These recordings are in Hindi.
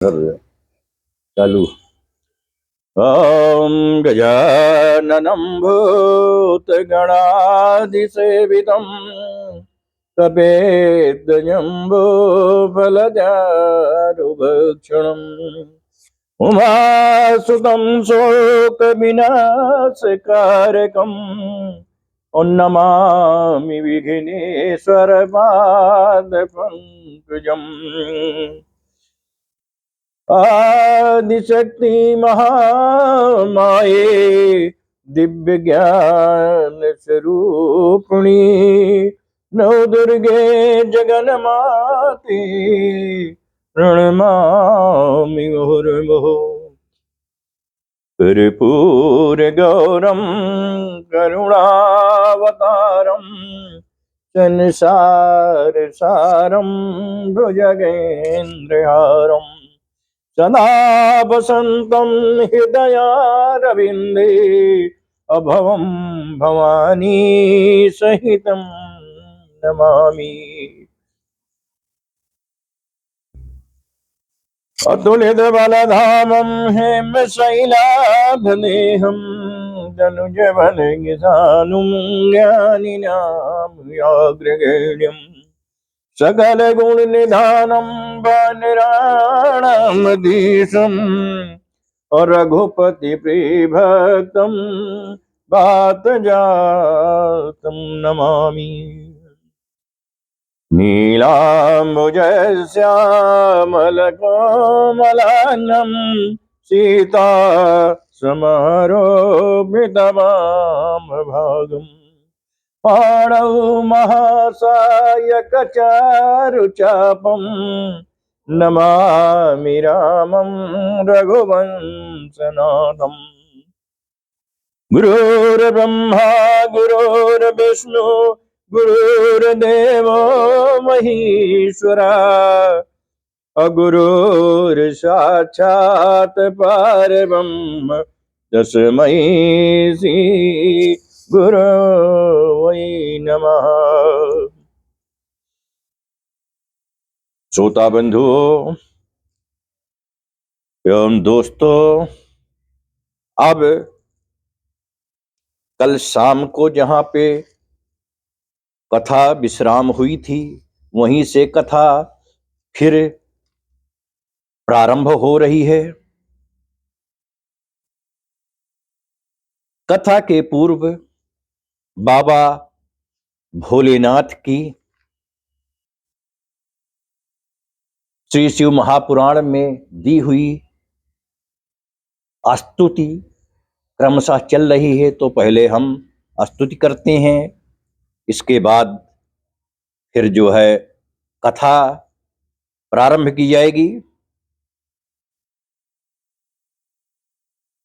चालू। ॐ गजाननं भूतगणाधिसेवितं तपेद्यम्बोफलचारुभक्षणम् उमासुतं शोकविनाशकारकम् उन्नमामि विघ्नेश्वरपादपङ्कजम्। आदिशक्ति महामाये दिव्य ज्ञान स्वरूपिणी नौ दुर्गे जगन्माते प्रणमामि मुहुर्मुहुः। कर्पूरगौरं करुणावतारं संसारसारं भुजगेन्द्रहारं सदा वसन्तं हृदयारविन्दे अभवं भवानी सहितं नमामि। अतुलित बलधामं हेमशैलाभदेहं दनुजवन गिधानुं ज्ञानिनां व्याघ्रगण्यं सकल गुण निधानं वनराणामधीशं और रघुपति प्रियभक्तं वातजातं नमामि। नीलाम्बुजश्यामलकोमलानं सीता समारोपितवामभागम् पाणौ महासायकचारुचापं नमामि रामं रघुवंशनाथम्। गुरुर्ब्रह्मा गुरुर्विष्णु गुरुर्देवो महेश्वरा अगुरुर्साक्षात् परब्रह्म तस्मै श्री गुरवे नमः। श्रोता बंधुओं एवं दोस्तों, अब कल शाम को जहाँ पे कथा विश्राम हुई थी वहीं से कथा फिर प्रारंभ हो रही है। कथा के पूर्व बाबा भोलेनाथ की श्री शिव महापुराण में दी हुई स्तुति क्रमशः चल रही है, तो पहले हम स्तुति करते हैं। इसके बाद फिर जो है कथा प्रारंभ की जाएगी।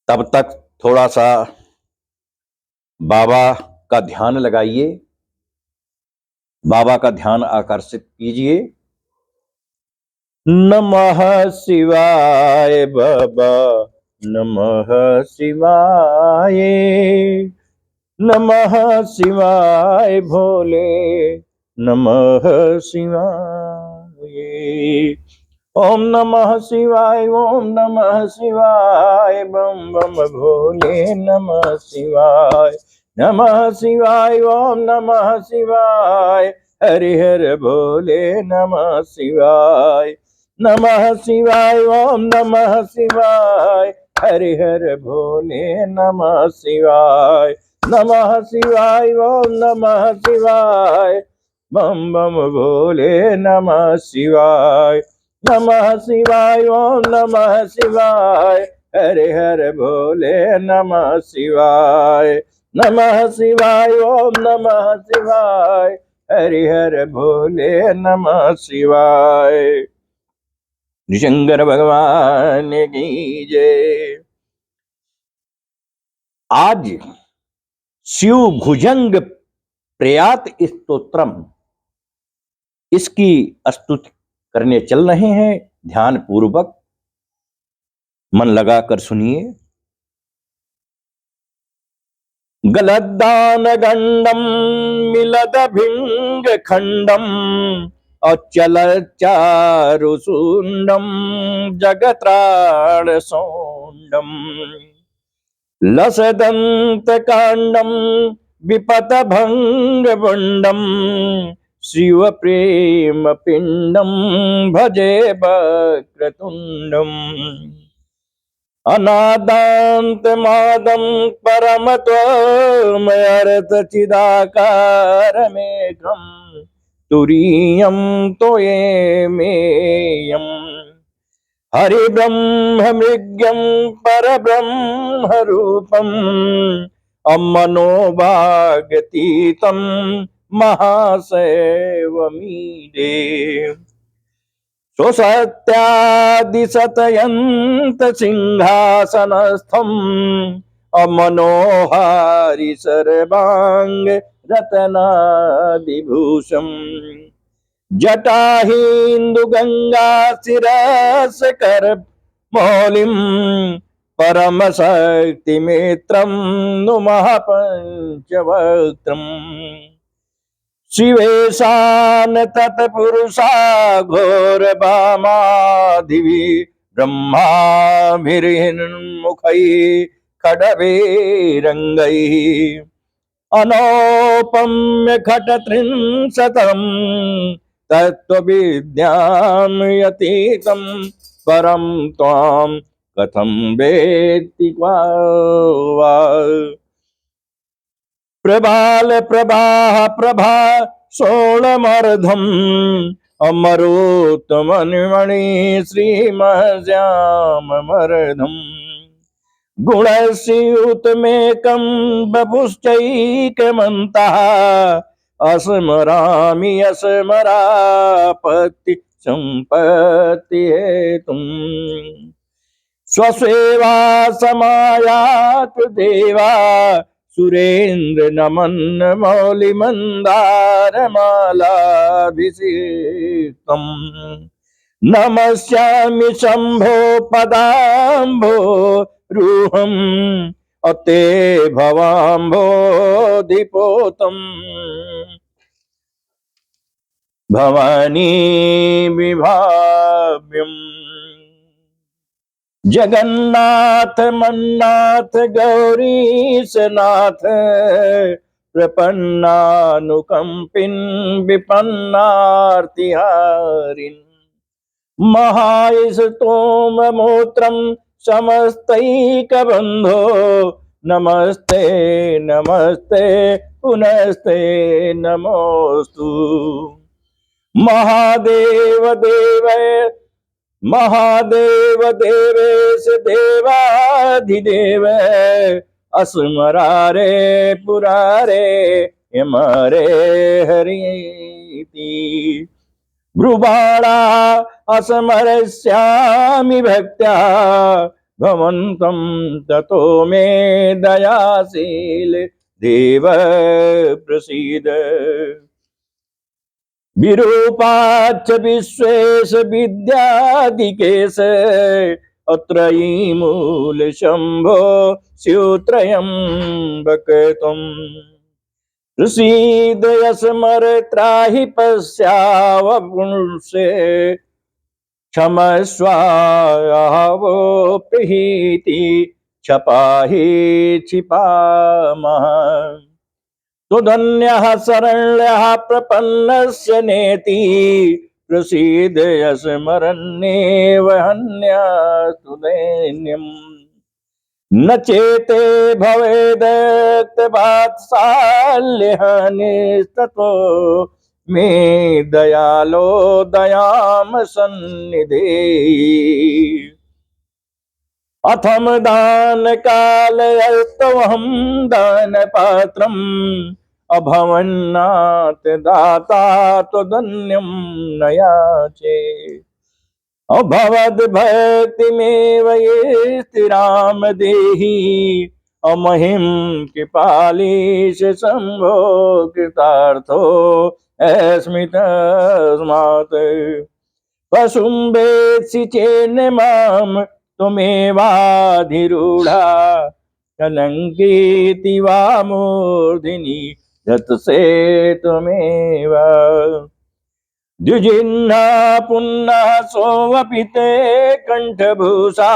तब तक थोड़ा सा बाबा का ध्यान लगाइए, बाबा का ध्यान आकर्षित कीजिए। नमः शिवाय बाबा नमः शिवाय, नमः शिवाय भोले नमः शिवाय। ओम नमः शिवाय ओम नमः शिवाय बम बम भोले नमः शिवाय। नमः शिवाय ओम नमः शिवाय हरि हर भोले नमः शिवाय। नमः शिवाय ओम नमः शिवाय हरि हर भोले नमः शिवाय। नमः शिवाय ओम नमः शिवाय बम बम भोले नमः शिवाय। नमः शिवाय ओम नमः शिवाय हरे हर भोले नमः शिवाय। नमः शिवाय ओम नमः शिवाय हरि हर भोले नमः शिवाय। शंकर भगवान की जय। आज शिव भुजंग प्रयात स्तोत्रम, इसकी स्तुति करने चल रहे हैं। ध्यान पूर्वक मन लगाकर सुनिए। गलद्दान गंडम मिलद भिंग खंडम अचल चारुशूंडम जगत्राण सौंडम लसदंत कांडम विपत भंग बुंडम शिव प्रेम पिंडम भजे वक्रतुंडम अनादांत मादम परम त्वमयर्थ चिदाकार मेघम तुरीयम तोये मेयम हरि ब्रह्म मृग्यम पर ब्रह्म रूपम अमनोभागतीतम महासेवमीडे स्वसत्यादिशतयन्त सिंहासनस्थम अमनोहारि सर्वांग रत्नादिभूषम जटाहिंदु गंगा शिरस कर मौलिम परम शक्ति मित्रम नुमः पंचवक्त्रम शिवेशान तत्पुरुषा घोर बामाधिवि ब्रह्माभिर्मुखै खडवेरंगै अनौपम्य खटत्रिंशतम तत्त्वविद्यां यतीतं परम त्वां कथं वेत्ति क्वा वा प्रभाल प्रभाह प्रभा सोणमर्धम अमरोत्तमनिमणि श्रीमज्याममर्धम गुणस्यूतमेकं बभुश्चैकमन्तः अस्मरामि अस्मरापत्ति सम्पत्ति हेतुम् स्वसेवा समायात देवा सुरेन्द्र नमन मौलि मंदार मालाभिषेकम् नमस्यामि शंभो पदाम्भो रूहम् अते भवाम्भोधिपोतम् भवानी विभाव्यम् जगन्नाथ मन्नाथ गौरीशनाथ प्रपन्नानुकंपिन विपन्नार्तिहारिन् महायशतोम मूत्रम समस्तैकबन्धो नमस्ते नमस्ते पुनस्ते नमोस्तु महादेव देव महादेव देवेश देवाधिदेव अस्मरारे पुरारे यमरे हरिति ब्रुवाणा असमरस्यामि भक्त्या भवन्तं ततो मे दयाशील देव प्रसीद विरूपाक्ष विश्वेश विद्यादिकेश अत्रयीमूल शंभो स्यूत्रयम्बकत्वम् प्रसीद यस्मर त्राहि पश्यावपुंसे क्षमस्वावो प्रहीति क्षपाहि क्षिपामः तुधन्यः शरण्यः प्रपन्नस्य नेति प्रसीद यस्मरन्नेव हन्यास्तु दैन्यम् न चेते भवेद्वात्साल्यहानिस्ततो मे दयालो दयाम सन्निधेहि अथम दान कालयस्तवहं दान पात्रम् अभवन्नाथ दाता त्वदन्यं न याचे अभवद भक्तिमेव ये स्थिराम देहि अमहिं कृपालीश शंभो कृतार्थो अस्मि तस्मात् पशुं वेत्सि चेन्न मां त्वमेवाधिरूढा कलंकीति वा मूर्धिनि रत से त्वमेव द्विजिह्ना पुनः सोऽपि ते कंठभूषा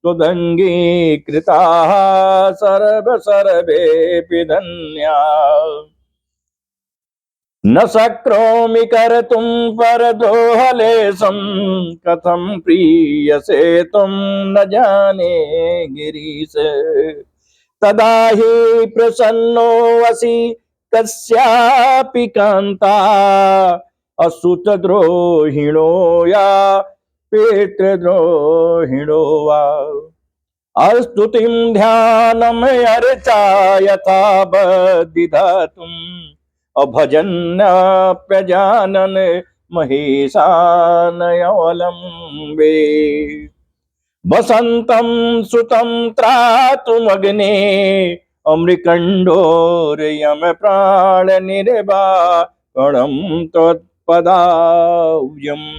त्वदङ्गीकृताः सर्वेऽपि धन्या। न शक्नोमि कर्तुं परदोहलेशं कथं प्रीयसे त्वं न जाने गिरीश। तदा हि प्रसन्नो वसि कस्यापि कान्ता असुतद्रोहिणो या पितृद्रोहिणो वा। स्तुतिं ध्यानम् अर्चा यथा बदिधातुम् अभजन्नप्यजानन् महेशानयवलम्बे। वसन्तं सुतं त्रातुमग्ने अमृकण्डोर्यम प्राणनिर्वाणं त्वत्पदाव्यम्।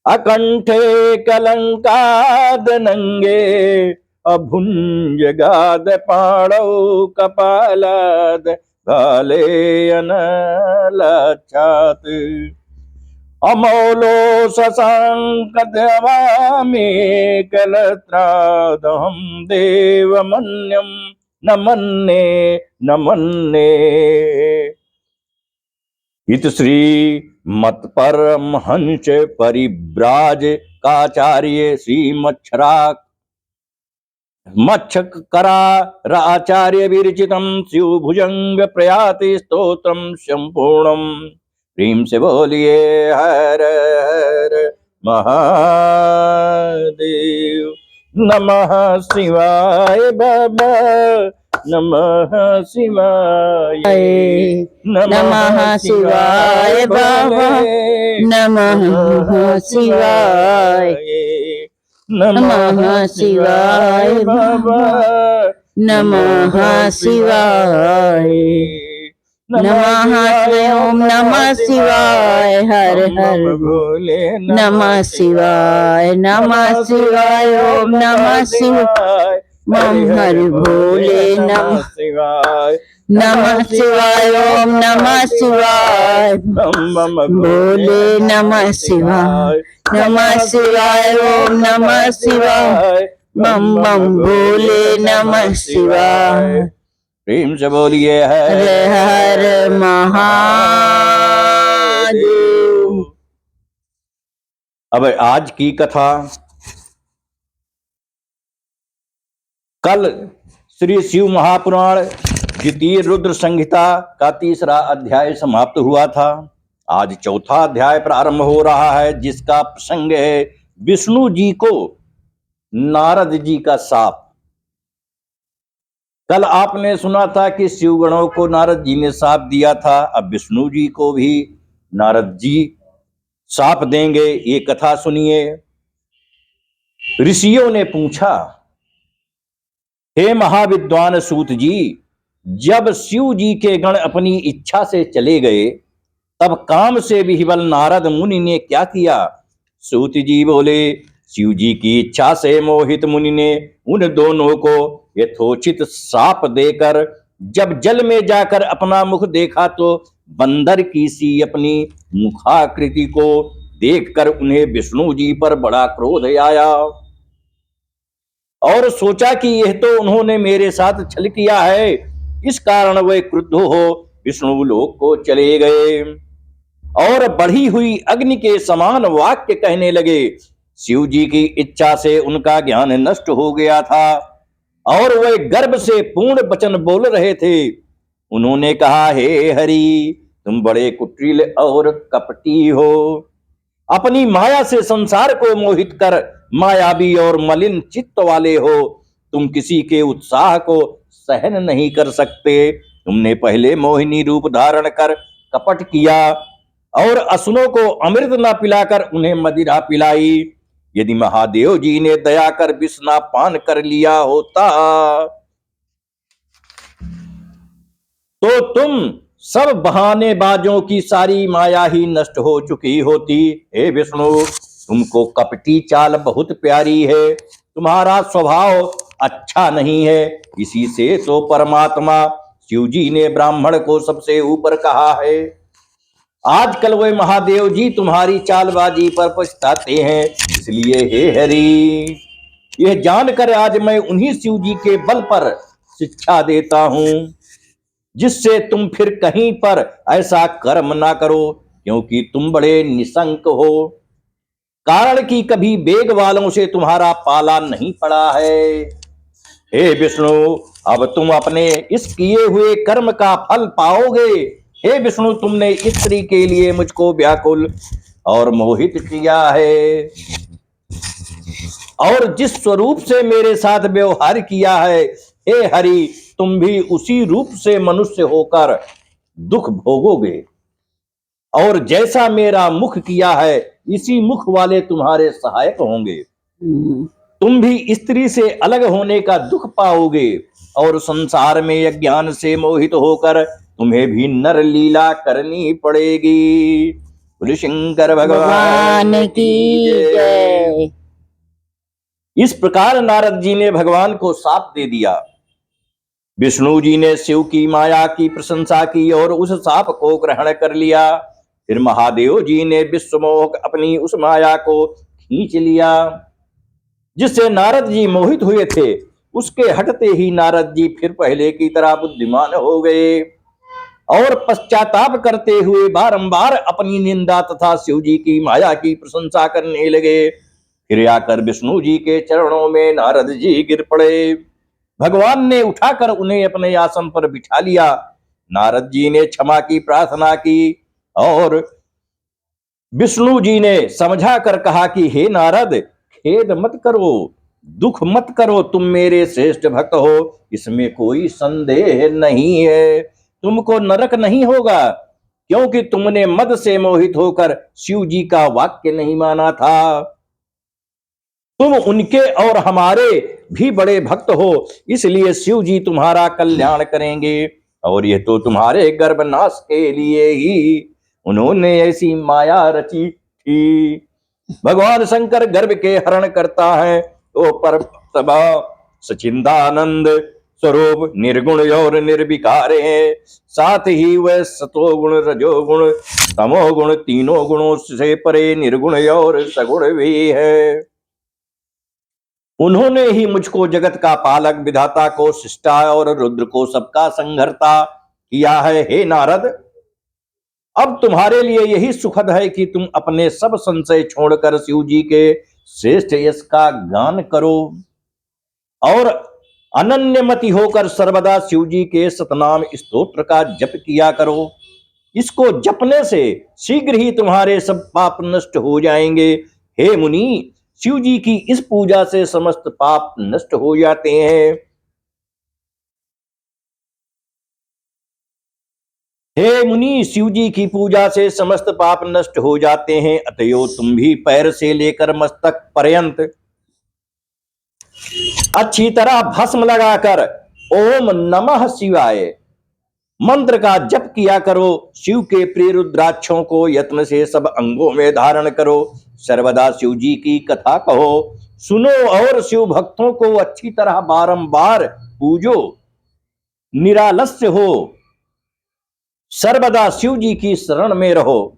अकण्ठे कलङ्कादनङ्गे अभुञ्जगाद पाणौ कपालाद काले अनलक्षात्। अमौलो शशाङ्कदवामे कलत्रादहं देवमन्यं न मन्ये न मन्ये। इत श्री मत परमहंस परिव्राज काचार्य श्री मच्छकराचार्य विरचितम शिवभुजंग प्रयाति स्तोत्रम संपूर्णम। प्रेम से बोलिए हर हर महादेव। नमः शिवाय बाबा, नमः शिवाय, नमः शिवाय बाबा, नमः शिवाय, नमः शिवाय बाबा, नमः शिवाय, नमः ओम नमः शिवाय, हर हर भोले, नमः शिवाय, नमः शिवाय, ओम नमः शिवाय, मम हर भोले, नमः शिवाय, नमः शिवाय, ओम नमः शिवाय, बम भोले नमः शिवाय, नमः शिवाय, ओम नमः शिवाय, बम बम भोले नमः शिवाय। प्रेम से बोलिए हर हर महादेव। अब आज की कथा। कल श्री शिव महापुराण द्वितीय रुद्र संहिता का तीसरा अध्याय समाप्त हुआ था। आज चौथा अध्याय प्रारंभ हो रहा है, जिसका प्रसंग है विष्णु जी को नारद जी का शाप। कल आपने सुना था कि शिवगणों को नारद जी ने शाप दिया था, अब विष्णु जी को भी नारद जी शाप देंगे। ये कथा सुनिए। ऋषियों ने पूछा, हे महाविद्वान सूत जी, जब शिव जी के गण अपनी इच्छा से चले गए, तब काम से विह्वल नारद मुनि ने क्या किया? सूत जी बोले, शिव जी की इच्छा से मोहित मुनि ने उन दोनों को यथोचित शाप देकर जब जल में जाकर अपना मुख देखा, तो बंदर की सी अपनी मुखाकृति को देखकर उन्हें विष्णु जी पर बड़ा क्रोध आया और सोचा कि यह तो उन्होंने मेरे साथ छल किया है। इस कारण वे क्रुद्ध हो विष्णु लोक को चले गए और बढ़ी हुई अग्नि के समान वाक्य कहने लगे। शिव जी की इच्छा से उनका ज्ञान नष्ट हो गया था और वे गर्भ से पूर्ण वचन बोल रहे थे। उन्होंने कहा, हे हरि, तुम बड़े कुटिल और कपटी हो। अपनी माया से संसार को मोहित कर मायावी और मलिन चित्त वाले हो। तुम किसी के उत्साह को सहन नहीं कर सकते। तुमने पहले मोहिनी रूप धारण कर कपट किया और असुरों को अमृत न पिलाकर उन्हें मदिरा पिलाई। यदि महादेव जी ने दया कर विष ना पान कर लिया होता तो तुम सब बहानेबाजों की सारी माया ही नष्ट हो चुकी होती। हे विष्णु, तुमको कपटी चाल बहुत प्यारी है, तुम्हारा स्वभाव अच्छा नहीं है। इसी से तो परमात्मा शिव जी ने ब्राह्मण को सबसे ऊपर कहा है। आजकल वे महादेव जी तुम्हारी चालबाजी पर पछताते हैं, इसलिए हे हरि, यह जानकर आज मैं उन्हीं शिव जी के बल पर शिक्षा देता हूं, जिससे तुम फिर कहीं पर ऐसा कर्म ना करो, क्योंकि तुम बड़े निशंक हो, कारण कि कभी वेग वालों से तुम्हारा पाला नहीं पड़ा है। हे विष्णु, अब तुम अपने इस किए हुए कर्म का फल पाओगे। हे विष्णु, तुमने स्त्री के लिए मुझको व्याकुल और मोहित किया है, और जिस स्वरूप से मेरे साथ व्यवहार किया है, हे हरि, तुम भी उसी रूप से मनुष्य होकर दुख भोगोगे, और जैसा मेरा मुख किया है, इसी मुख वाले तुम्हारे सहायक होंगे। तुम भी स्त्री से अलग होने का दुख पाओगे, और संसार में अज्ञान से मोहित होकर तुम्हें भी नर लीला करनी पड़ेगी। बोले शंकर भगवान की जय। इस प्रकार नारद जी ने भगवान को शाप दे दिया। विष्णु जी ने शिव की माया की प्रशंसा की और उस शाप को ग्रहण कर लिया। फिर महादेव जी ने विश्वमोहक अपनी उस माया को खींच लिया, जिससे नारद जी मोहित हुए थे। उसके हटते ही नारद जी फिर पहले की तरह बुद्धिमान हो गए, और पश्चाताप करते हुए बारंबार अपनी निंदा तथा शिव जी की माया की प्रशंसा करने लगे। फिर आकर विष्णु जी के चरणों में नारद जी गिर पड़े। भगवान ने उठाकर उन्हें अपने आसन पर बिठा लिया। नारद जी ने क्षमा की प्रार्थना की, और विष्णु जी ने समझा कर कहा कि हे नारद, खेद मत करो, दुख मत करो, तुम मेरे श्रेष्ठ भक्त हो, इसमें कोई संदेह नहीं है। तुमको नरक नहीं होगा, क्योंकि तुमने मद से मोहित होकर शिव जी का वाक्य नहीं माना था। तुम उनके और हमारे भी बड़े भक्त हो, इसलिए शिव जी तुम्हारा कल्याण करेंगे, और यह तो तुम्हारे गर्भनाश के लिए ही उन्होंने ऐसी माया रची थी। भगवान शंकर गर्भ के हरण करता है, तो पर सचिंदानंद स्वरूप निर्गुण और निर्विकार है। साथ ही वह सतोगुण, रजोगुण, तमोगुण, तीनों गुणों से परे निर्गुण और सगुण भी है। उन्होंने ही मुझको जगत का पालक, विधाता को सृष्टा और रुद्र को सबका संहर्ता किया है। हे नारद, अब तुम्हारे लिए यही सुखद है कि तुम अपने सब संशय छोड़कर शिव जी के श्रेष्ठ यश का गान करो, और अनन्यमति होकर सर्वदा शिव जी के सतनाम स्तोत्र का जप किया करो। इसको जपने से शीघ्र ही तुम्हारे सब पाप नष्ट हो जाएंगे। हे मुनि, शिव जी की इस पूजा से समस्त पाप नष्ट हो जाते हैं। हे मुनि, शिव जी की पूजा से समस्त पाप नष्ट हो जाते हैं, अतएव तुम भी पैर से लेकर मस्तक पर्यंत अच्छी तरह भस्म लगाकर ओम नमः शिवाय मंत्र का जप किया करो। शिव के प्रिय रुद्राक्षों को यत्न से सब अंगों में धारण करो। सर्वदा शिव जी की कथा कहो, सुनो, और शिव भक्तों को अच्छी तरह बारंबार पूजो। निरालस्य हो, सर्वदा शिव जी की शरण में रहो।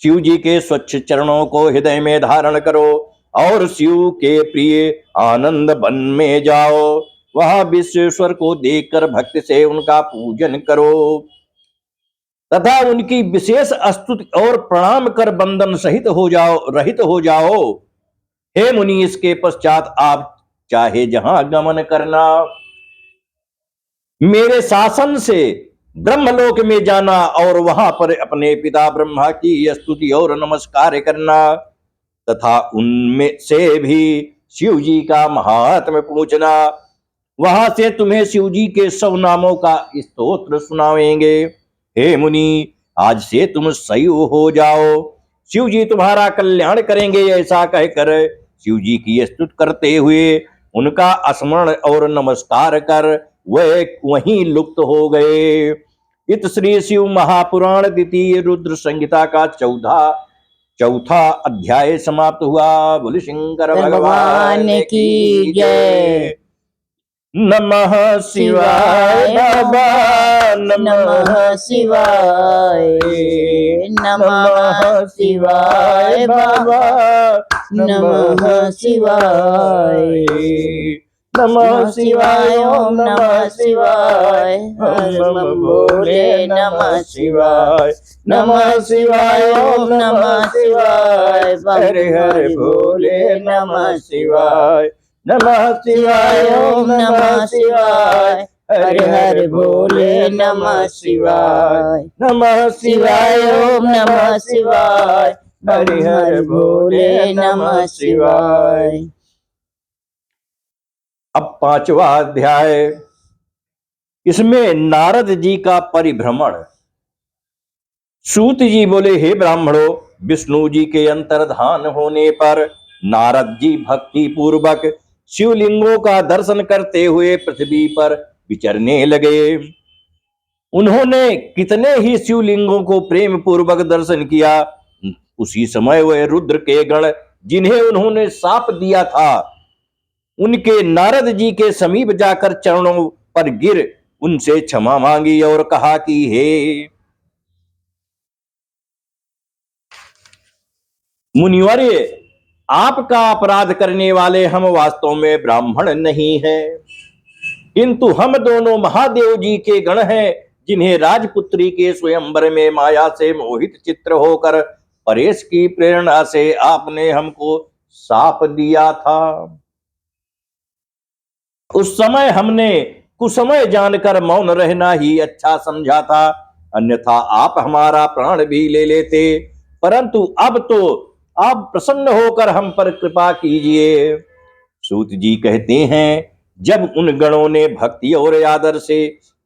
शिव जी के स्वच्छ चरणों को हृदय में धारण करो, और शिव के प्रिय आनंद वन में जाओ। वहां विश्वेश्वर को देखकर भक्ति से उनका पूजन करो, तथा उनकी विशेष स्तुति और प्रणाम कर बंधन सहित हो जाओ, रहित हो जाओ। हे मुनि, इसके पश्चात आप चाहे जहां गमन करना, मेरे शासन से ब्रह्मलोक में जाना, और वहां पर अपने पिता ब्रह्मा की स्तुति और नमस्कार करना, तथा उनमें से भी शिव जी का महात्म्य पूछना। वहां से तुम्हें शिव जी के 100 नामों का स्तोत्र सुनावेंगे। हे मुनि, आज से तुम सैव हो जाओ, शिव जी तुम्हारा कल्याण करेंगे। ऐसा कहकर शिव जी की स्तुति करते हुए उनका स्मरण और नमस्कार कर वह वहीं लुप्त हो गए। इत श्री शिव महापुराण द्वितीय रुद्र संहिता का चौथा अध्याय समाप्त हुआ। बोले शंकर भगवान की जय। नमः शिवाय बाबा नमः शिवाय, नमः शिवाय बाबा, नमः शिवाय, नमः शिवाय ओम नमः शिवाय, हर बम भोले नमः शिवाय, नमः शिवाय, ओम नमः शिवाय, हर हर भोले नमः शिवाय, नमः शिवाय ओम नमः शिवाय, हर हर भोले नमः शिवाय, नमः शिवाय ओम नमः शिवाय, हर हर भोले नमः शिवाय। अब 5वां अध्याय, इसमें नारद जी का परिभ्रमण। सूत जी बोले, हे ब्राह्मणों, विष्णु जी के अंतर्धान होने पर नारद जी भक्ति पूर्वक शिवलिंगों का दर्शन करते हुए पृथ्वी पर विचरने लगे। उन्होंने कितने ही शिवलिंगों को प्रेम पूर्वक दर्शन किया। उसी समय वह रुद्र के गण जिन्हें उन्होंने शाप दिया था, उनके नारद जी के समीप जाकर चरणों पर गिर उनसे क्षमा मांगी और कहा कि हे मुनिवर्य, आपका अपराध करने वाले हम वास्तव में ब्राह्मण नहीं हैं, किंतु हम दोनों महादेव जी के गण हैं, जिन्हें राजपुत्री के स्वयंवर में माया से मोहित चित्र होकर परेश की प्रेरणा से आपने हमको शाप दिया था। उस समय हमने कुसमय जानकर मौन रहना ही अच्छा समझा था, अन्यथा आप हमारा प्राण भी ले लेते, परंतु अब तो आप प्रसन्न होकर हम पर कृपा कीजिए। सूत जी कहते हैं, जब उन गणों ने भक्ति और आदर से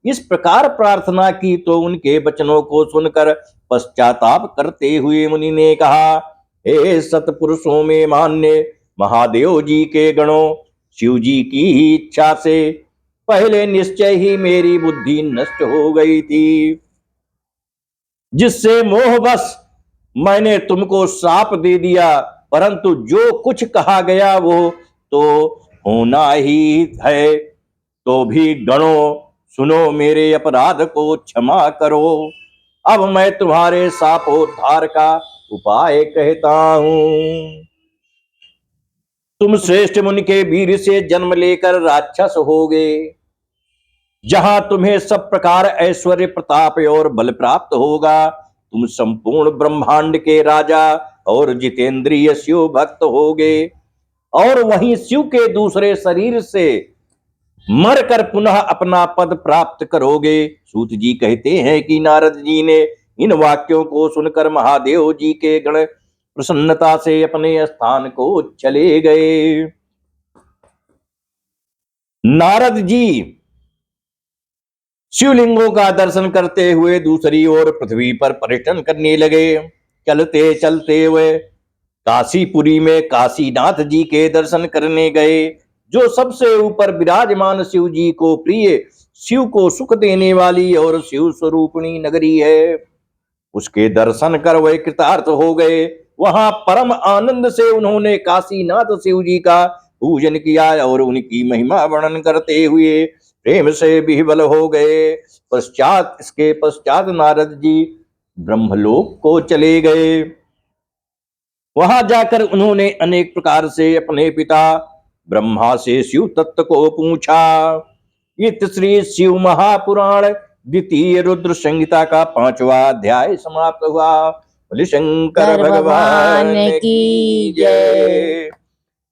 इस प्रकार प्रार्थना की तो उनके वचनों को सुनकर पश्चाताप करते हुए मुनि ने कहा, हे सतपुरुषों में मान्य महादेव जी के गणों, शिव जी की ही इच्छा से पहले निश्चय ही मेरी बुद्धि नष्ट हो गई थी, जिससे मोहवश मैंने तुमको शाप दे दिया, परंतु जो कुछ कहा गया वो तो होना ही है। तो भी गणों, सुनो, मेरे अपराध को क्षमा करो। अब मैं तुम्हारे शापोद्धार का उपाय कहता हूं। तुम श्रेष्ठ मुनि के वीर से जन्म लेकर राक्षस होगे, जहां तुम्हें सब प्रकार ऐश्वर्य प्रताप और बल प्राप्त होगा। तुम संपूर्ण ब्रह्मांड के राजा और जितेंद्रिय शिव भक्त होगे, और वहीं शिव के दूसरे शरीर से मरकर पुनः अपना पद प्राप्त करोगे। सूत जी कहते हैं कि नारद जी ने इन वाक्यों को सुनकर महादेव जी के गण प्रसन्नता से अपने स्थान को चले गए। नारद जी शिवलिंगों का दर्शन करते हुए दूसरी ओर पृथ्वी पर पर्यटन करने लगे। चलते चलते वे काशीपुरी में काशीनाथ जी के दर्शन करने गए, जो सबसे ऊपर विराजमान शिव जी को प्रिय, शिव को सुख देने वाली और शिव स्वरूपिणी नगरी है। उसके दर्शन कर वे कृतार्थ हो गए। वहां परम आनंद से उन्होंने काशीनाथ शिव जी का पूजन किया और उनकी महिमा वर्णन करते हुए प्रेम से विह्वल हो गए। इसके पश्चात नारद जी ब्रह्मलोक को चले गए। वहां जाकर उन्होंने अनेक प्रकार से अपने पिता ब्रह्मा से शिव तत्व को पूछा। इत श्री शिव महापुराण द्वितीय रुद्र संहिता का 5वां अध्याय समाप्त हुआ। बोले शंकर भगवान की जय।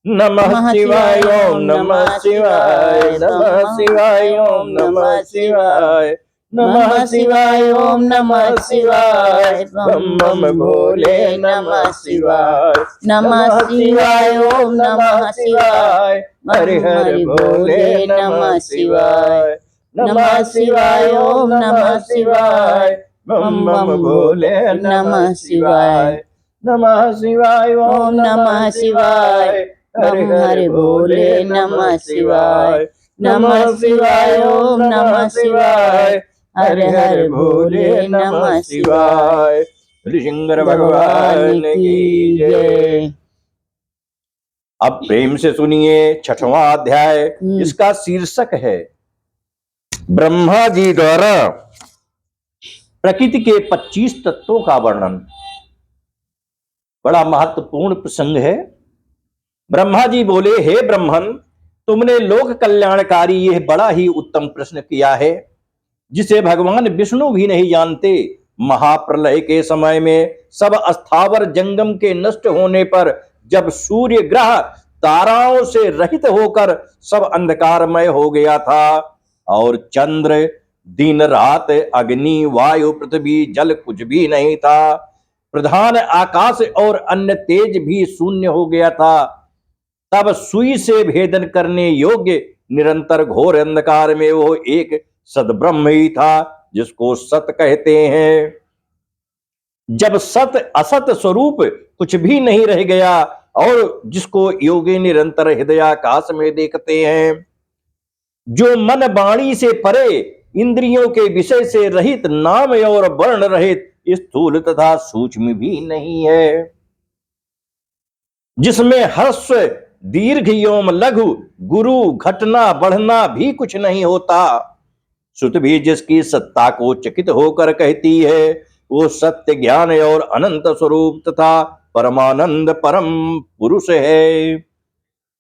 नमः शिवाय ओम नमः शिवाय, नमः शिवाय ओम नमः शिवाय, नमः शिवाय ओम नमः शिवाय, बम बम भोले नमः शिवाय, नमः शिवाय ओम नमः शिवाय, हरि हरि भोले नमः शिवाय, नमः शिवाय ओम नमः शिवाय, बम बम भोले नमः शिवाय, नमः शिवाय ओम नमः शिवाय, बम हरि भोले नमः शिवाय, नमः शिवाय ओम नमः शिवाय, हर हर भोले नमः शिवाय। शंकर भगवान की जय। अब प्रेम से सुनिए 6वां अध्याय। इसका शीर्षक है ब्रह्मा जी द्वारा प्रकृति के 25 तत्वों का वर्णन। बड़ा महत्वपूर्ण प्रसंग है। ब्रह्मा जी बोले, हे ब्रह्मन, तुमने लोक कल्याणकारी यह बड़ा ही उत्तम प्रश्न किया है, जिसे भगवान विष्णु भी नहीं जानते। महाप्रलय के समय में सब अस्थावर जंगम के नष्ट होने पर जब सूर्य ग्रह ताराओं से रहित होकर सब अंधकारमय हो गया था और चंद्र, दिन, रात, अग्नि, वायु, पृथ्वी, जल कुछ भी नहीं था, प्रधान आकाश और अन्य तेज भी शून्य हो गया था, तब सुई से भेदन करने योग्य निरंतर घोर अंधकार में वो एक सद्ब्रह्म ही था, जिसको सत कहते हैं। जब सत असत स्वरूप कुछ भी नहीं रह गया और जिसको योगी निरंतर हृदयाकाश में देखते हैं, जो मन वाणी से परे, इंद्रियों के विषय से रहित, नाम और वर्ण रहित, स्थूल तथा सूक्ष्म भी नहीं है, जिसमें हर्ष, दीर्घ एवं लघु, गुरु, घटना, बढ़ना भी कुछ नहीं होता। श्रुति भी जिसकी सत्ता को चकित होकर कहती है, वो सत्य, ज्ञान और अनंत स्वरूप तथा परमानंद परम पुरुष है,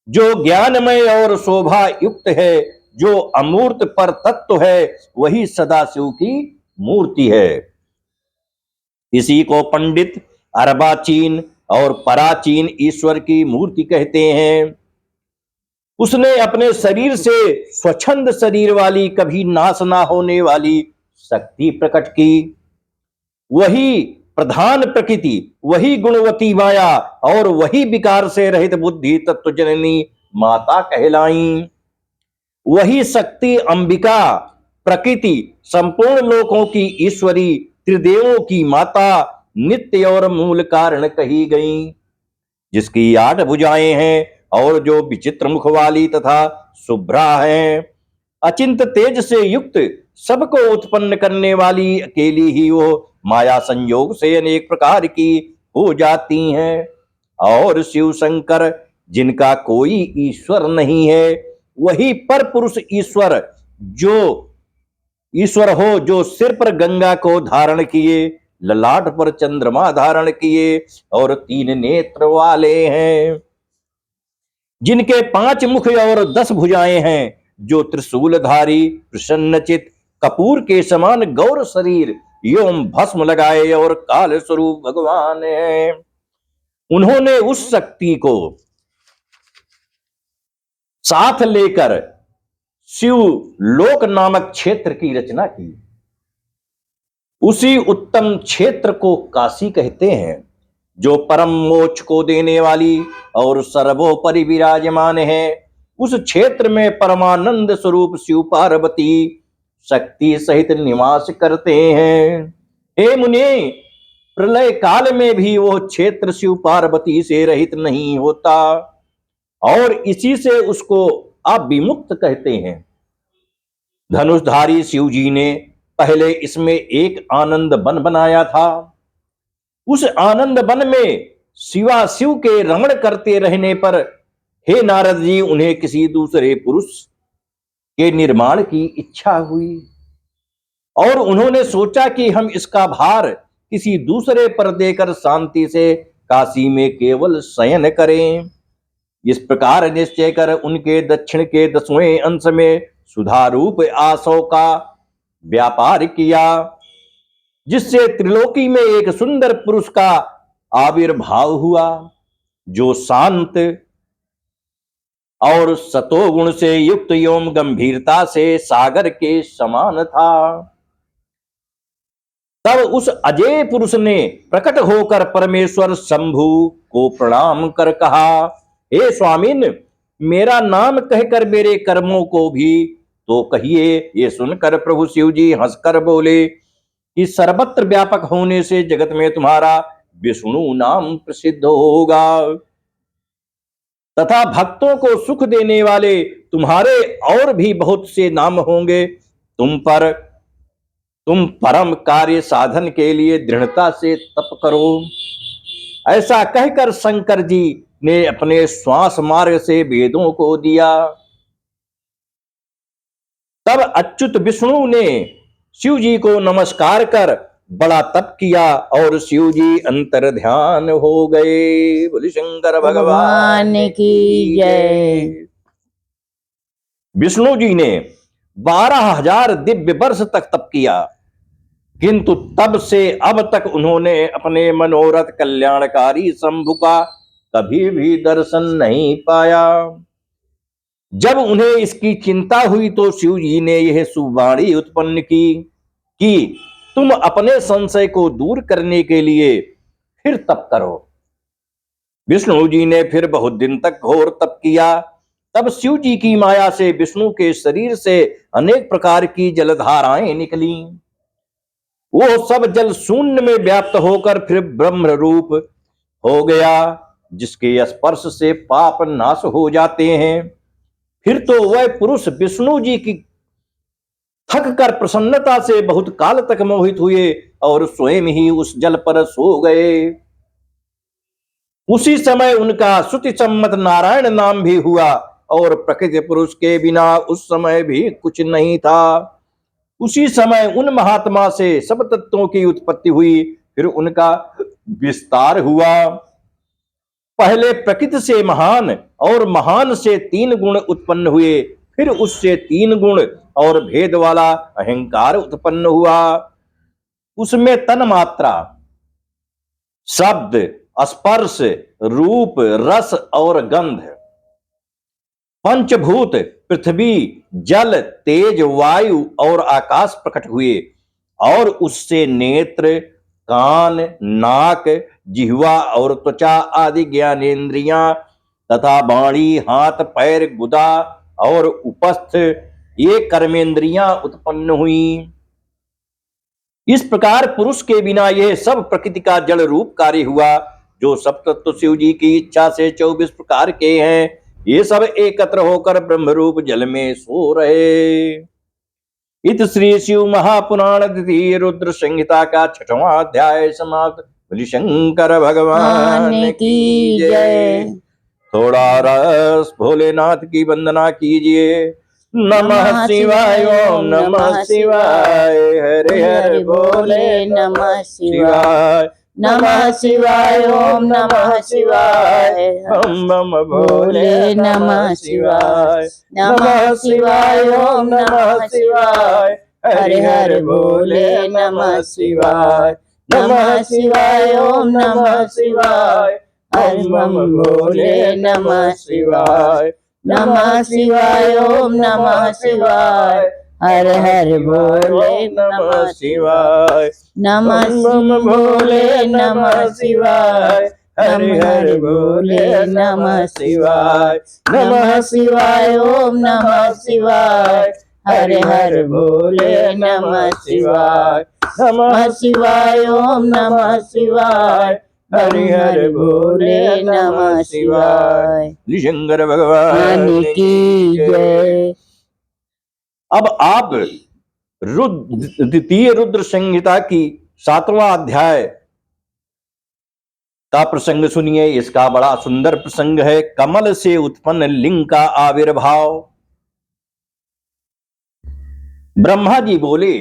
जो ज्ञानमय और शोभा युक्त है, जो अमूर्त पर तत्व है, वही सदाशिव की मूर्ति है। इसी को पंडित अर्वाचीन और पराचीन ईश्वर की मूर्ति कहते हैं। उसने अपने शरीर से स्वच्छंद शरीर वाली, कभी नाश ना होने वाली शक्ति प्रकट की। वही प्रधान प्रकृति, वही गुणवती माया और वही विकार से रहित बुद्धि तत्व जननी माता कहलाई। वही शक्ति अंबिका, प्रकृति, संपूर्ण लोकों की ईश्वरी, त्रिदेवों की माता, नित्य और मूल कारण कही गई, जिसकी 8 भुजाएं हैं और जो विचित्र मुख वाली तथा शुभ्रा है, अचिंत तेज से युक्त, सबको उत्पन्न करने वाली अकेली ही वो माया संयोग से अनेक प्रकार की हो जाती हैं। और शिव शंकर, जिनका कोई ईश्वर नहीं है, वही पर पुरुष ईश्वर, जो ईश्वर हो, जो सिर पर गंगा को धारण किए, ललाट पर चंद्रमा धारण किए और 3 नेत्र वाले हैं, जिनके 5 मुख और 10 भुजाएं हैं, जो त्रिशूलधारी, प्रसन्नचित, कपूर के समान गौर शरीर एवं भस्म लगाए और काल स्वरूप भगवान हैं। उन्होंने उस शक्ति को साथ लेकर शिव लोक नामक क्षेत्र की रचना की। उसी उत्तम क्षेत्र को काशी कहते हैं, जो परम मोक्ष को देने वाली और सर्वोपरि विराजमान है। उस क्षेत्र में परमानंद स्वरूप शिव पार्वती शक्ति सहित निवास करते हैं। हे मुनि, प्रलय काल में भी वो क्षेत्र शिव पार्वती से रहित नहीं होता और इसी से उसको अविमुक्त कहते हैं। धनुषधारी शिव जी ने पहले इसमें एक आनंद वन बनाया था। उस आनंद वन में शिवा शिव के रमण करते रहने पर हे नारद जी, उन्हें किसी दूसरे पुरुष के निर्माण की इच्छा हुई और उन्होंने सोचा कि हम इसका भार किसी दूसरे पर देकर शांति से काशी में केवल शयन करें। इस प्रकार निश्चय कर उनके दक्षिण के 10वें अंश में सुधारूप आसों का व्यापार किया, जिससे त्रिलोकी में एक सुंदर पुरुष का आविर्भाव हुआ, जो शांत और सतोगुण से युक्त एवं गंभीरता से सागर के समान था। तब उस अजय पुरुष ने प्रकट होकर परमेश्वर शंभु को प्रणाम कर कहा, हे स्वामिन, मेरा नाम कहकर मेरे कर्मों को भी तो कहिए। ये सुनकर प्रभु शिव जी हंसकर बोले कि सर्वत्र व्यापक होने से जगत में तुम्हारा विष्णु नाम प्रसिद्ध होगा तथा भक्तों को सुख देने वाले तुम्हारे और भी बहुत से नाम होंगे। तुम परम कार्य साधन के लिए दृढ़ता से तप करो। ऐसा कहकर शंकर जी ने अपने श्वास मार्ग से वेदों को दिया। तब अच्युत विष्णु ने शिव जी को नमस्कार कर बड़ा तप किया और शिव जी अंतर ध्यान हो गए। बोले शंकर भगवान की जय। विष्णु जी ने 12,000 दिव्य वर्ष तक तप किया, किंतु तब से अब तक उन्होंने अपने मनोरथ कल्याणकारी शंभु का कभी भी दर्शन नहीं पाया। जब उन्हें इसकी चिंता हुई तो शिव जी ने यह सुवाणी उत्पन्न की कि तुम अपने संशय को दूर करने के लिए फिर तप करो। विष्णु जी ने फिर बहुत दिन तक घोर तप किया। तब शिव जी की माया से विष्णु के शरीर से अनेक प्रकार की जलधाराएं निकली। वो सब जल शून्य में व्याप्त होकर फिर ब्रह्म रूप हो गया, जिसके स्पर्श से पाप नाश हो जाते हैं। फिर तो वह पुरुष विष्णु जी की थक कर प्रसन्नता से बहुत काल तक मोहित हुए और स्वयं ही उस जल पर सो गए। उसी समय उनका श्रुति सम्मत नारायण नाम भी हुआ और प्रकृति पुरुष के बिना उस समय भी कुछ नहीं था। उसी समय उन महात्मा से सब तत्वों की उत्पत्ति हुई, फिर उनका विस्तार हुआ। पहले प्रकृति से महान और महान से 3 गुण उत्पन्न हुए, फिर उससे 3 गुण और भेद वाला अहंकार उत्पन्न हुआ। उसमें तन मात्रा, शब्द, स्पर्श, रूप, रस और गंध, पंचभूत पृथ्वी, जल, तेज, वायु और आकाश प्रकट हुए और उससे नेत्र, कान, नाक, जिह्वा और त्वचा आदि ज्ञानेन्द्रियां तथा वाणी, हाथ, पैर, गुदा और उपस्थ ये कर्मेंद्रियां उत्पन्न हुई। इस प्रकार पुरुष के बिना यह सब प्रकृति का जड़ रूप कार्य हुआ। जो सब तत्व शिव जी की इच्छा से 24 प्रकार के हैं, ये सब एकत्र होकर ब्रह्म रूप जल में सो रहे। इत श्री शिव महापुराण द्वितीय रुद्र संहिता का 6वां अध्याय समाप्त। बोले शंकर भगवान की जय। थोड़ा रस भोलेनाथ की वंदना कीजिए। नमः शिवाय, ओम नमः शिवाय, हरे हरे बोले नमः शिवाय, नमः शिवाय, ओम नमः शिवाय, हम बम भोले नमः शिवाय, नमः शिवाय, ओम नमः शिवाय, हरे हरे बोले नमः शिवाय, नमः शिवाय, ओम नमः शिवाय, हरे बम भोले नमः शिवाय, नमः शिवाय, ओम नमः शिवाय, हर हर भोले नमः शिवाय, नमः शिव भोले नमः शिवाय, हरि हर भोले नमः शिवाय, नमः शिवाय, ओम नमः शिवाय, हरि हर भोले नमः शिवाय, नमः शिवाय, ओम नमः शिवाय, हरि हर भोले नमः शिवाय। शंकर भगवान की जय। अब आप द्वितीय रुद्र संहिता की 7वां अध्याय का प्रसंग सुनिए। इसका बड़ा सुंदर प्रसंग है। कमल से उत्पन्न लिंग का आविर्भाव। ब्रह्मा जी बोले,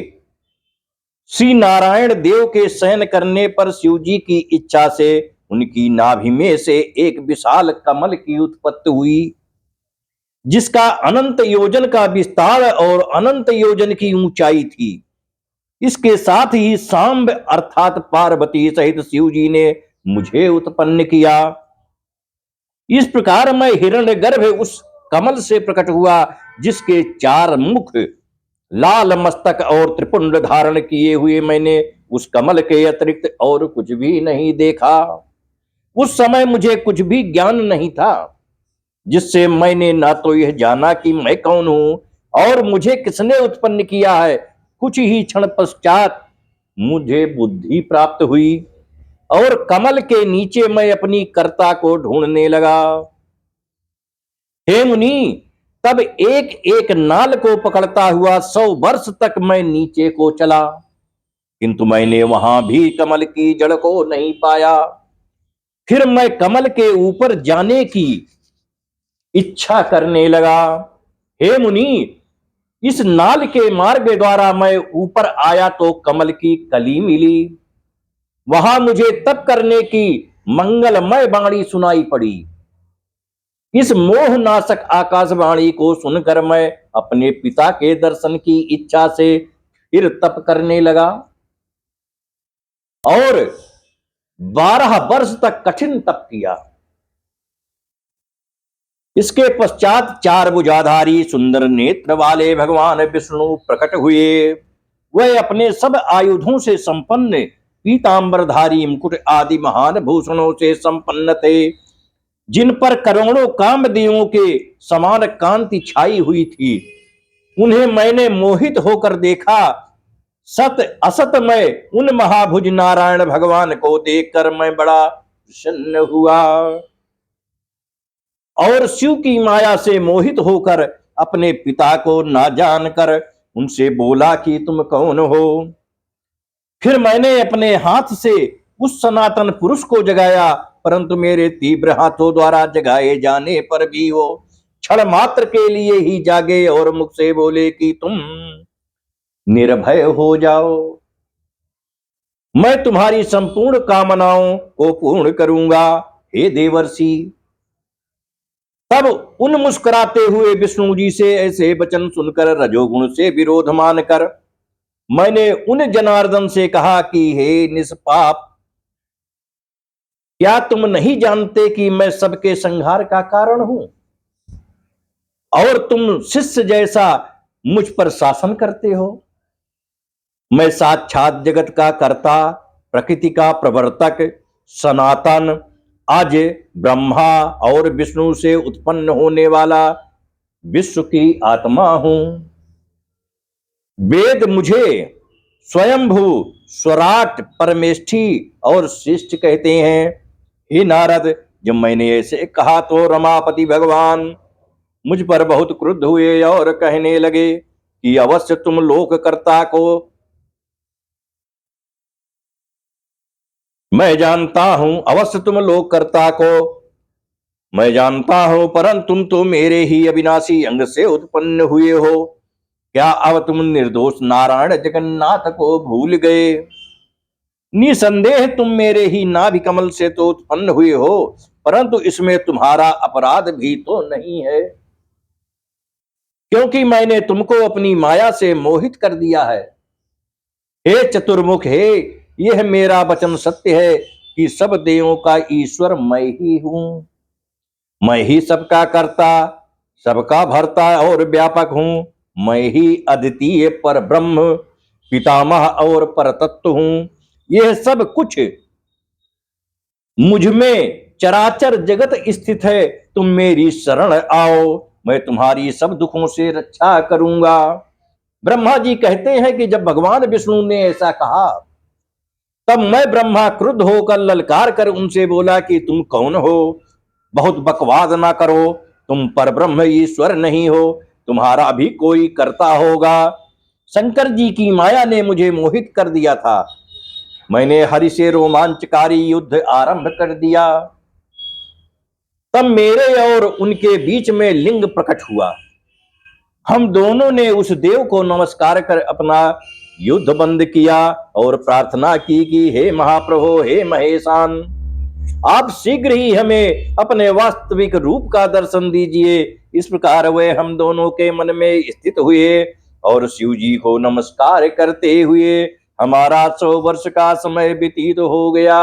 श्री नारायण देव के शयन करने पर शिव जी की इच्छा से उनकी नाभि में से एक विशाल कमल की उत्पत्ति हुई, जिसका अनंत योजन का विस्तार और अनंत योजन की ऊंचाई थी। इसके साथ ही सांब अर्थात पार्वती सहित शिव जी ने मुझे उत्पन्न किया। इस प्रकार मैं हिरण्यगर्भ उस कमल से प्रकट हुआ, जिसके 4 मुख, लाल मस्तक और त्रिपुंड धारण किए हुए मैंने उस कमल के अतिरिक्त और कुछ भी नहीं देखा। उस समय मुझे कुछ भी ज्ञान नहीं था, जिससे मैंने ना तो यह जाना कि मैं कौन हूं और मुझे किसने उत्पन्न किया है। कुछ ही क्षण पश्चात मुझे बुद्धि प्राप्त हुई और कमल के नीचे मैं अपनी कर्ता को ढूंढने लगा। हे मुनि, तब एक एक नाल को पकड़ता हुआ 100 वर्ष तक मैं नीचे को चला, किंतु मैंने वहां भी कमल की जड़ को नहीं पाया। फिर मैं कमल के ऊपर जाने की इच्छा करने लगा। हे मुनि, इस नाल के मार्ग द्वारा मैं ऊपर आया तो कमल की कली मिली। वहां मुझे तप करने की मंगलमय वाणी सुनाई पड़ी। इस मोहनाशक आकाशवाणी को सुनकर मैं अपने पिता के दर्शन की इच्छा से फिर तप करने लगा और 12 वर्ष तक कठिन तप किया। इसके पश्चात 4 भुजाधारी सुंदर नेत्र वाले भगवान विष्णु प्रकट हुए। वह अपने सब आयुधों से संपन्न, पीतांबरधारी मुकुट आदि महान भूषणों से संपन्न थे, जिन पर करोड़ों कामदेवों के समान कांति छाई हुई थी। उन्हें मैंने मोहित होकर देखा। सत असत में उन महाभुज नारायण भगवान को देखकर मैं बड़ा प्रसन्न हुआ और शिव की माया से मोहित होकर अपने पिता को ना जानकर उनसे बोला कि तुम कौन हो। फिर मैंने अपने हाथ से उस सनातन पुरुष को जगाया, परंतु मेरे तीव्र हाथों द्वारा जगाए जाने पर भी वो क्षण मात्र के लिए ही जागे और मुख से बोले कि तुम निर्भय हो जाओ, मैं तुम्हारी संपूर्ण कामनाओं को पूर्ण करूंगा, हे देवर्षि। तब उन मुस्कुराते हुए विष्णु जी से ऐसे वचन सुनकर रजोगुण से विरोध मानकर मैंने उन जनार्दन से कहा कि हे निष्पाप, क्या तुम नहीं जानते कि मैं सबके संहार का कारण हूं और तुम शिष्य जैसा मुझ पर शासन करते हो। मैं साक्षात जगत का कर्ता, प्रकृति का प्रवर्तक, सनातन, आज ब्रह्मा और विष्णु से उत्पन्न होने वाला विश्व की आत्मा हूं। वेद मुझे स्वयंभू, स्वराट, परमेष्ठी और श्रेष्ठ कहते हैं। हे नारद, जब मैंने ऐसे कहा तो रमापति भगवान मुझ पर बहुत क्रुद्ध हुए और कहने लगे कि अवश्य तुम लोककर्ता को मैं जानता हूं, अवश्य तुम लोककर्ता को मैं जानता हूं, परंतु तुम तो मेरे ही अविनाशी अंग से उत्पन्न हुए हो। क्या अब तुम निर्दोष नारायण जगन्नाथ को भूल गए? निसंदेह तुम मेरे ही नाभि कमल से तो उत्पन्न हुए हो, परंतु इसमें तुम्हारा अपराध भी तो नहीं है, क्योंकि मैंने तुमको अपनी माया से मोहित कर दिया है। हे चतुर्मुख, हे, यह मेरा वचन सत्य है कि सब देवों का ईश्वर मैं ही हूं। मैं ही सबका कर्ता, सबका भर्ता और व्यापक हूं। मैं ही अद्वितीय पर ब्रह्म, पितामह और परतत्व हूं। यह सब कुछ मुझ में चराचर जगत स्थित है। तुम मेरी शरण आओ, मैं तुम्हारी सब दुखों से रक्षा करूंगा। ब्रह्मा जी कहते हैं कि जब भगवान विष्णु ने ऐसा कहा, तब मैं ब्रह्मा क्रुद्ध होकर ललकार कर उनसे बोला कि तुम कौन हो? बहुत बकवाद ना करो, तुम परब्रह्म ईश्वर नहीं हो, तुम्हारा भी कोई करता होगा। शंकर जी की माया ने मुझे मोहित कर दिया था। मैंने हरि से रोमांचकारी युद्ध आरंभ कर दिया। तब मेरे और उनके बीच में लिंग प्रकट हुआ। हम दोनों ने उस देव को नमस्कार कर अपना युद्ध बंद किया और प्रार्थना की कि हे महाप्रभु, हे महेशान, आप शीघ्र ही हमें अपने वास्तविक रूप का दर्शन दीजिए। इस प्रकार वे हम दोनों के मन में स्थित हुए और शिव जी को नमस्कार करते हुए हमारा 100 वर्ष का समय व्यतीत हो गया।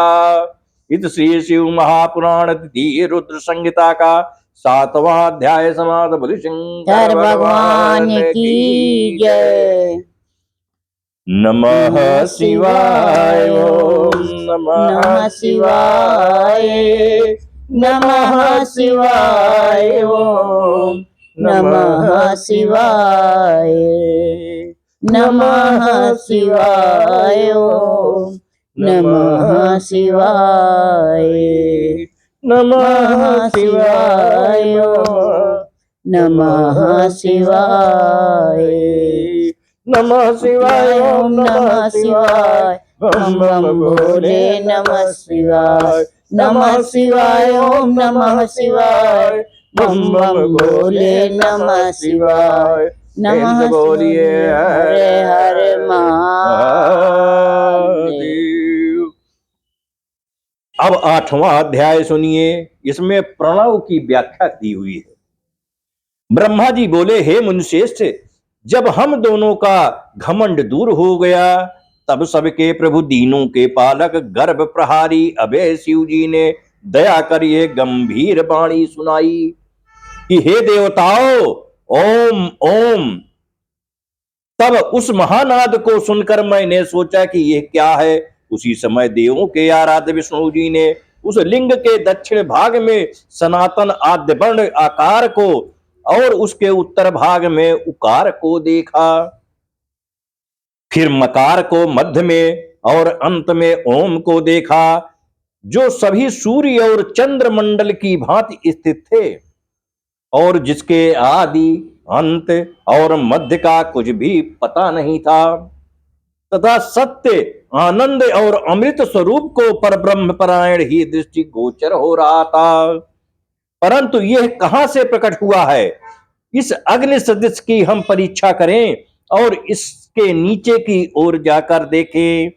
इत श्री शिव महापुराण द्वितीय रुद्र संहिता का 7वां अध्याय समाप्त। बोलिए शंकर भगवान की जय। नमः शिवाय, ओम नमः शिवाय, नमः शिवाय, ओम नमः शिवाय, नमः शिवाय, ओम नमः शिवाय, नमः शिवाय, नमः शिवाय, नमः शिवाय, ओम नमः शिवाय, बम बम भोले नमः शिवाय, नमः शिवाय ओम नमः शिवाय बम बम भोले नमः शिवाय नमः बोलिए हरे हरे महादेव। अब 8वां अध्याय सुनिए, इसमें प्रणव की व्याख्या दी हुई है। ब्रह्मा जी बोले, हे मुनिश्रेष्ठ, जब हम दोनों का घमंड दूर हो गया, तब सबके प्रभु दीनों के पालक गर्भ प्रहारी अभय शिव जी ने दया कर ये गंभीर वाणी सुनाई कि हे देवताओं, ओम ओम। तब उस महानाद को सुनकर मैंने सोचा कि यह क्या है। उसी समय देवों के आराध्य विष्णु जी ने उस लिंग के दक्षिण भाग में सनातन आद्य वर्ण आकार को और उसके उत्तर भाग में उकार को देखा, फिर मकार को मध्य में और अंत में ओम को देखा, जो सभी सूर्य और चंद्र मंडल की भांति स्थित थे और जिसके आदि अंत और मध्य का कुछ भी पता नहीं था, तथा सत्य आनंद और अमृत स्वरूप को परब्रह्म परायण ही दृष्टि गोचर हो रहा था। परंतु यह कहां से प्रकट हुआ है, इस अग्नि सदृश की हम परीक्षा करें और इसके नीचे की ओर जाकर देखें।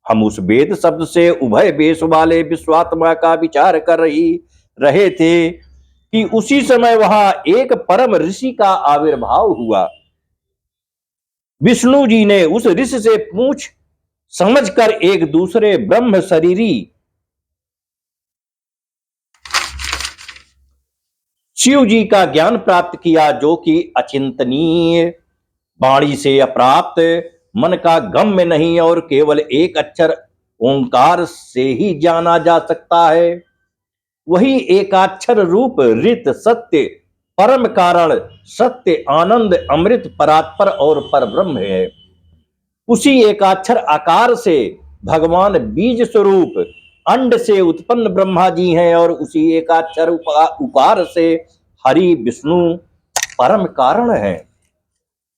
हम उस वेद शब्द से उभय वेश वाले विश्वात्मा का विचार कर रहे थे कि उसी समय वहां एक परम ऋषि का आविर्भाव हुआ। विष्णु जी ने उस ऋषि से पूछ समझकर एक दूसरे ब्रह्म शरीरी शिव जी का ज्ञान प्राप्त किया, जो कि अचिंतनीय, वाणी से अप्राप्त, मन का गम्य नहीं और केवल एक अक्षर ओंकार से ही जाना जा सकता है। वही एकाक्षर रूप ऋत सत्य परम कारण सत्य आनंद अमृत परात्पर और परब्रह्म है। उसी एकाक्षर आकार से भगवान बीज स्वरूप अंड से उत्पन्न ब्रह्मा जी हैं और उसी एकाक्षर उकार से हरि विष्णु परम कारण है।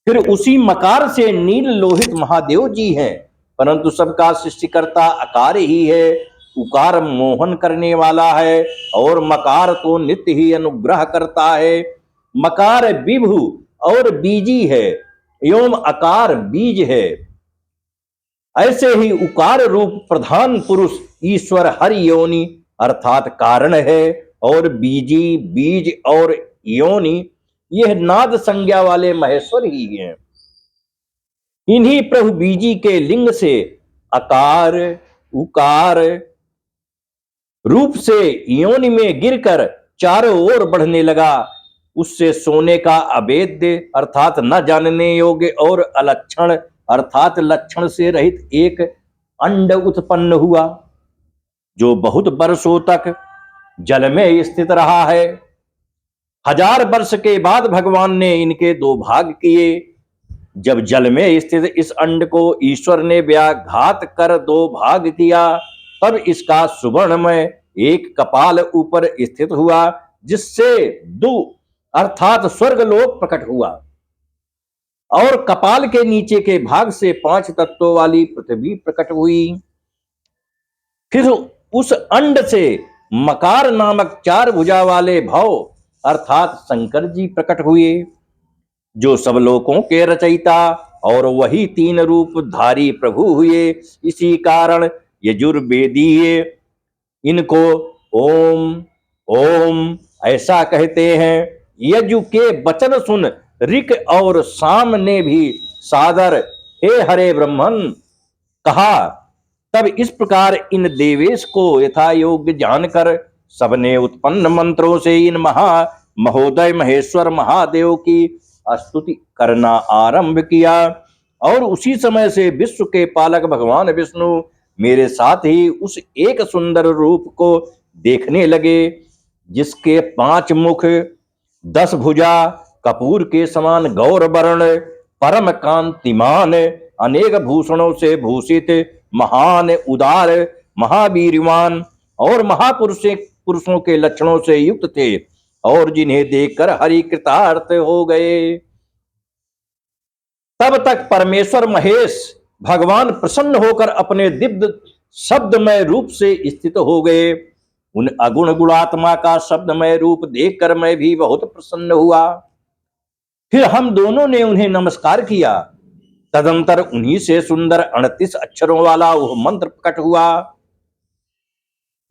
फिर उसी मकार से नील लोहित महादेव जी हैं, परंतु सबका सृष्टिकर्ता आकार ही है। उकार मोहन करने वाला है और मकार तो नित्य ही अनुग्रह करता है। मकार विभु और बीजी है एवं आकार बीज है। ऐसे ही उकार रूप प्रधान पुरुष ईश्वर हरि योनि अर्थात कारण है और बीजी बीज और योनि यह नाद संज्ञा वाले महेश्वर ही हैं। इन्हीं प्रभु बीजी के लिंग से आकार उकार रूप से योनि में गिरकर चारों ओर बढ़ने लगा। उससे सोने का अवेद्य अर्थात न जानने योग्य और अलक्षण अर्थात लक्षण से रहित एक अंड उत्पन्न हुआ, जो बहुत वर्षों तक जल में स्थित रहा है। 1000 वर्ष के बाद भगवान ने इनके 2 भाग किए। जब जल में स्थित इस अंड को ईश्वर ने व्याघात कर 2 भाग किया, तब इसका सुवर्णमय एक कपाल ऊपर स्थित हुआ, जिससे 2 अर्थात स्वर्गलोक प्रकट हुआ और कपाल के नीचे के भाग से 5 तत्वों वाली पृथ्वी प्रकट हुई। फिर उस अंड से मकार नामक 4 भुजा वाले भव अर्थात शंकर जी प्रकट हुए, जो सब लोकों के रचयिता और वही 3 रूप धारी प्रभु हुए। इसी कारण यजुर्वेदीय इनको ओम ओम ऐसा कहते हैं। यजु के वचन सुन ऋक और साम ने भी सादर हे हरे ब्रह्मन कहा। तब इस प्रकार इन देवेश को यथा योग्य जानकर सबने उत्पन्न मंत्रों से इन महोदय महेश्वर महादेव की स्तुति करना आरंभ किया और उसी समय से विश्व के पालक भगवान विष्णु मेरे साथ ही उस एक सुंदर रूप को देखने लगे, जिसके 5 मुख 10 भुजा कपूर के समान गौर वर्ण परम कांतिमान अनेक भूषणों से भूषित महान उदार महावीरवान और महापुरुषों के लक्षणों से युक्त थे और जिन्हें देखकर हरि कृतार्थ हो गए। तब तक परमेश्वर महेश भगवान प्रसन्न होकर अपने दिव्य शब्दमय रूप से स्थित हो गए। उन अगुण गुणात्मा का शब्दमय रूप देखकर मैं भी बहुत प्रसन्न हुआ। फिर हम दोनों ने उन्हें नमस्कार किया। तदंतर उन्हीं से सुंदर 38 अक्षरों वाला वह मंत्र प्रकट हुआ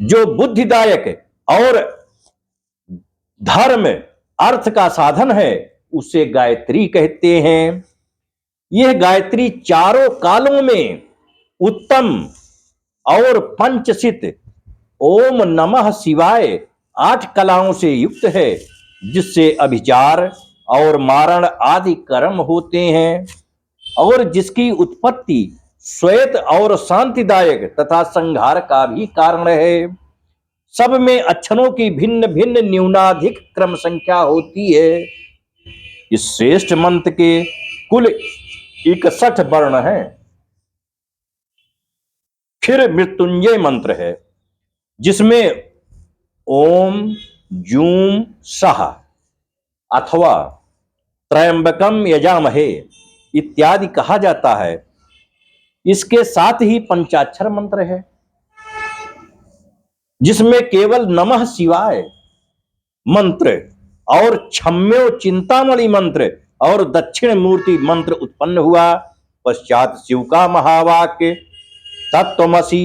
जो बुद्धिदायक और धर्म अर्थ का साधन है, उसे गायत्री कहते हैं। यह गायत्री चारों कालों में उत्तम और पंचसित ओम नमः शिवाय 8 कलाओं से युक्त है, जिससे अभिचार और मारण आदि कर्म होते हैं और जिसकी उत्पत्ति श्वेत और शांतिदायक तथा संहार का भी कारण है। सब में अक्षरों की भिन्न भिन्न न्यूनाधिक क्रम संख्या होती है। इस श्रेष्ठ मंत्र के कुल 61 वर्ण हैं। फिर मृत्युंजय मंत्र है, जिसमें ओम जूम सह अथवा त्रयंबकम यजामहे इत्यादि कहा जाता है। इसके साथ ही पंचाक्षर मंत्र है, जिसमें केवल नमः शिवाय मंत्र और क्षम्यो चिंतामणि मंत्र और दक्षिण मूर्ति मंत्र उत्पन्न हुआ। पश्चात शिव का महावाक्य तत्त्वमसि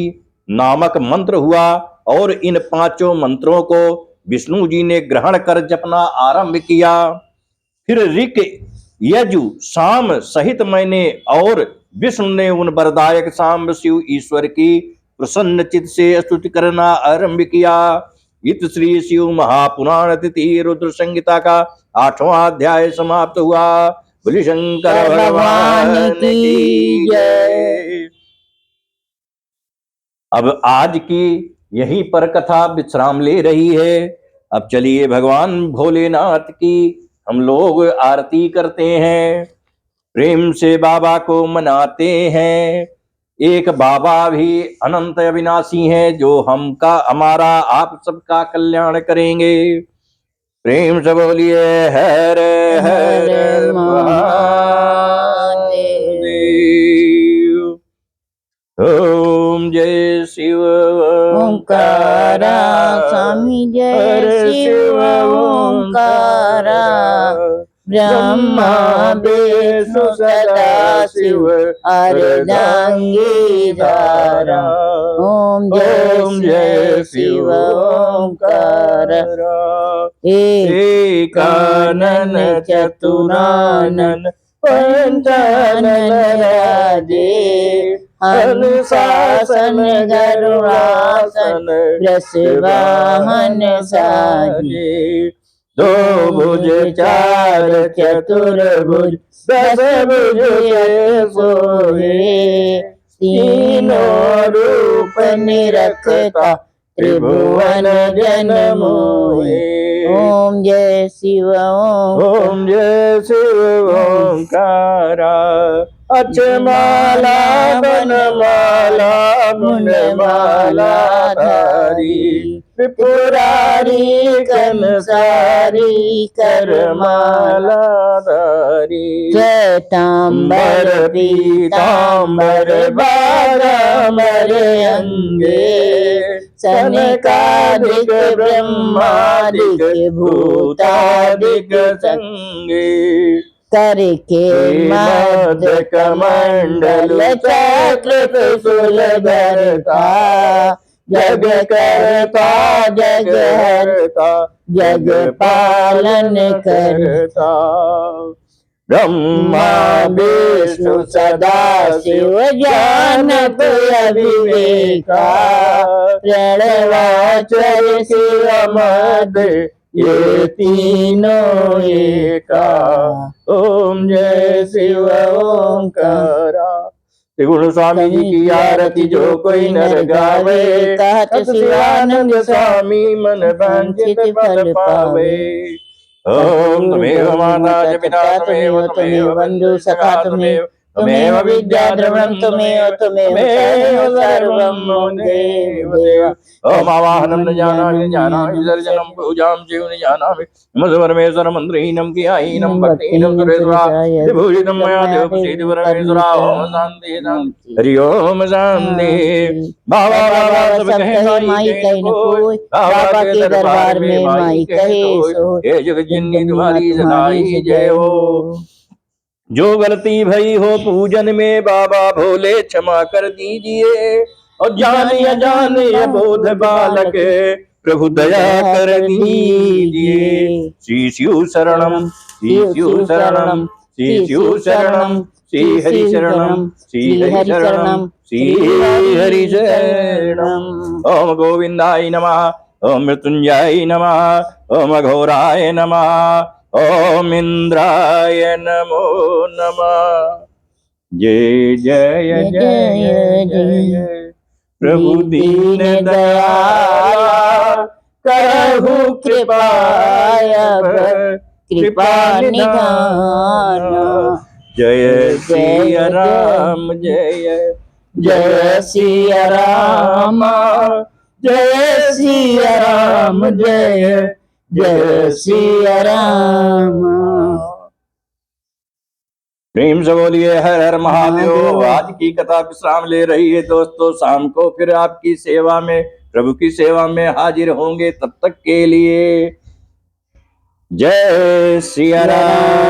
नामक मंत्र हुआ और इन 5 मंत्रों को विष्णु जी ने ग्रहण कर जपना आरंभ किया। फिर ऋक यजु साम सहित मैंने और विष्णु ने उन वरदायक सांब शिव ईश्वर की प्रसन्न चित्त से स्तुति करना आरंभ किया। इत श्री शिव महापुराण तिथि रुद्र संहिता का 8वां अध्याय समाप्त हुआ। बोले शंकर भगवान की जय। अब आज की यहीं पर कथा विश्राम ले रही है। अब चलिए भगवान भोलेनाथ की हम लोग आरती करते हैं, प्रेम से बाबा को मनाते हैं। एक बाबा भी अनंत अविनाशी हैं, जो हमारा आप सबका कल्याण करेंगे। प्रेम से बोलिए हर हर महादेव। ओम जय शिव ओंकारा स्वामी जय शिव ओंकारा ब्रह्मा विष्णु सदा शिव अर्धांगीधारा। ओम जय शिव ओंकारा एकानन चतुरानन पंचानन राजे अनुशासन गरुड़ासन वृषवाहन साजे। 2 भुज 4 चतुर्भुज 10 भुज सोहे। तीनों रूप निरखता त्रिभुवन जन मोहे। ओम जय शिव ओम जय शिव ओंकारा। अक्षमाला बनमाला मुंडमाला धारी त्रिपुरारी कंसारी करमाला धारी। श्वेतांबर पीतांबर बारांबर अंगे सनकादिक ब्रह्मादिक भूतादिक संगे। करके मध्य कमंडल चक्र सुलभरता जग करता जग हरता जग पालन करता। ब्रह्मा विष्णु सदा शिव जानत अविवेका। प्रणवाचर शिव मद ये तीनों एका। ओम जय शिव ओंकारा। त्रिगुण स्वामी जी की आरती जो कोई नर गावे। कहत शिवानंद स्वामी मन वांछित फल पावे। ओम त्वमेव माता च पिता त्वमेव त्वमेव बंधु सखा त्वमेव त्वमेव विद्या द्रविणं त्वमेव सर्वं मम देव देव। ओम आवाहनं न जानामि ज्ञानामि विसर्जनं पूजां चैव न जानामि नमः परमेश्वर मन्त्रहीनं क्रियाहीनं भक्तिहीनं सुरेश्वरा विभूषितं मया देव प्रसीद परमेश्वरा। ओम शान्ति शान्ति हरि ओम शान्ति। बाबा बाबा सब कहे माई कहे न कोई, बाबा के दरबार में माई कहे सो, हे जगत जननी तुम्हारी सदाई जय हो। जो गलती भई हो पूजन में बाबा भोले क्षमा कर दीजिए, और जाने अजाने अबोध बालक प्रभु दया कर दीजिए। श्री शिव शरणम श्री शिव शरणम श्री शिव शरणम श्री हरि शरणम श्री हरि शरणम श्री हरि शरणम। ओम गोविंदाय नमः, ओम मृत्युंजय नमः, ओम अघोराय नमः, ओम इंद्राय नमो नमः। जय जय जय जय प्रभु दीन दयाला करहु कृपाय कृपा निधान। जय सिया राम जय जय सिया राम, जय सिया राम जय जय सिया राम। प्रेम से बोलिए हर हर महादेव। आज की कथा विश्राम ले रही है दोस्तों, शाम को फिर आपकी सेवा में प्रभु की सेवा में हाजिर होंगे। तब तक के लिए जय सिया राम।